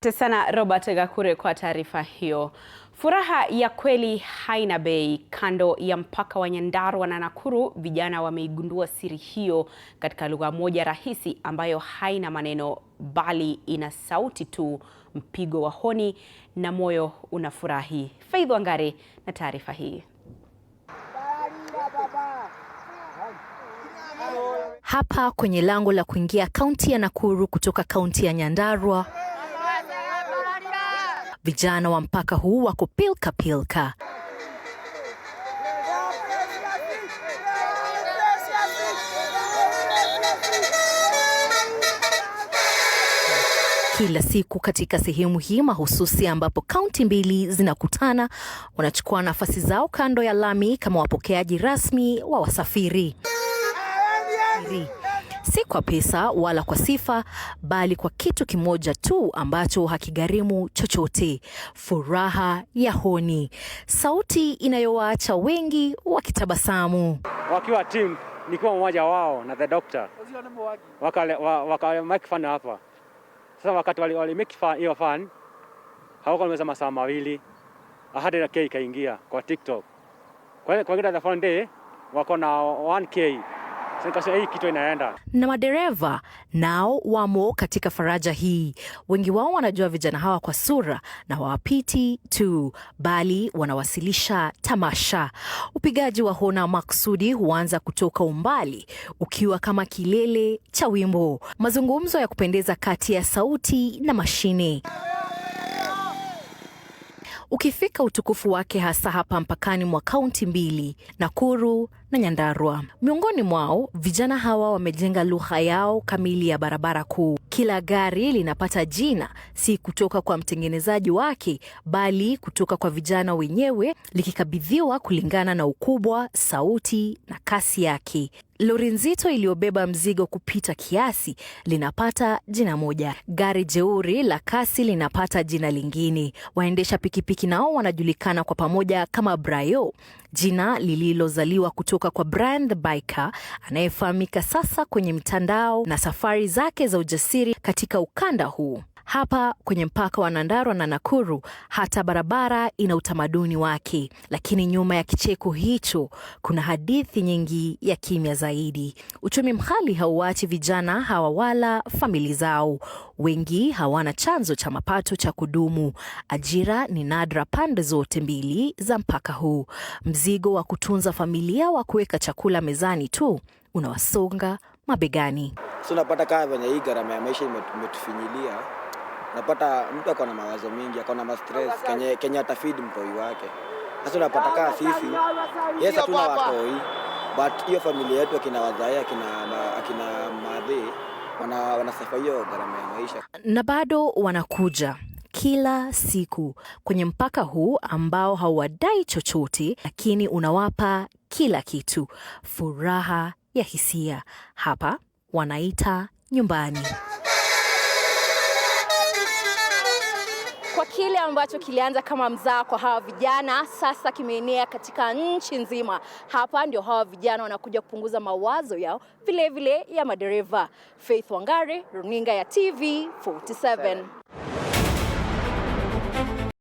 Asante sana Robert Gakure kwa taarifa hiyo. Furaha ya kweli haina bei. Kando ya mpaka wa Nyandarua na Nakuru, vijana wameigundua siri hiyo katika lugha moja rahisi ambayo haina maneno bali ina sauti tu, mpigo wa honi na moyo unafurahi. Faith Wangari na taarifa hii. Hapa kwenye lango la kuingia kaunti ya Nakuru kutoka kaunti ya Nyandarua, vijana wa mpaka huu wako pilka pilka. Kila siku katika sehemu hii mahususi ambapo kaunti mbili zinakutana, wanachukua nafasi zao kando ya lami kama wapokeaji rasmi wa wasafiri. Si kwa pesa wala kwa sifa, bali kwa kitu kimoja tu ambacho hakigharimu chochote: furaha ya honi, sauti inayowaacha wengi wakitabasamu. Wakiwa team, nikiwa mmoja wao na the doctor, waka make fun hapa. Sasa wakati wali make fun hiyo fun, hawako wameza masaa mawili, 100K kaingia kwa TikTok. Kwa kila the fun day wako na 1K. Sasa hii kitu inaenda. Na madereva nao wamo katika faraja hii. Wengi wao wanajua vijana hawa kwa sura na hawapiti tu, bali wanawasilisha tamasha. Upigaji wa hona maksudi huanza kutoka umbali, ukiwa kama kilele cha wimbo. Mazungumzo ya kupendeza kati ya sauti na mashine. Ukifika utukufu wake hasa hapa mpakani mwa kaunti mbili, Nakuru na Nyandarua. Miongoni mwao, vijana hawa wamejenga lugha yao kamili ya barabara kuu. Kila gari linapata jina, si kutoka kwa mtengenezaji wake, bali kutoka kwa vijana wenyewe, likikabidhiwa kulingana na ukubwa, sauti na kasi yake. Lori nzito iliyobeba mzigo kupita kiasi linapata jina moja. Gari jeuri la kasi linapata jina lingine. Waendesha pikipiki nao wanajulikana kwa pamoja kama Brayo, jina lililozaliwa kutoka kwa Brian the Biker anayefahamika sasa kwenye mitandao na safari zake za ujasiri katika ukanda huu. Hapa kwenye mpaka wa Nyandarua na Nakuru, hata barabara ina utamaduni wake, lakini nyuma ya kicheko hicho kuna hadithi nyingi ya kimya zaidi. Uchumi mkali hauachi vijana hawa wala famili zao. Wengi hawana chanzo cha mapato cha kudumu. Ajira ni nadra pande zote mbili za mpaka huu. Mzigo wa kutunza familia, wa kuweka chakula mezani tu, unawasonga mabegani. So napata kama venye hii gharama ya maisha imetufinyilia. Napata mtu akona mawazo mingi, akona stress Kenya atafeed mtoi wake. Sasa unapata kama sisi, yes hatuna watoi, but hiyo familia yetu akina wazae, akina madhe wanasafa hiyo gharama ya maisha. Na bado wanakuja kila siku kwenye mpaka huu ambao hauwadai chochote, lakini unawapa kila kitu: furaha ya hisia. Hapa wanaita nyumbani. Kwa kile ambacho kilianza kama mzaa kwa hawa vijana, sasa kimeenea katika nchi nzima. Hapa ndio hawa vijana wanakuja kupunguza mawazo yao, vile vile ya madereva. Faith Wangari, runinga ya TV 47.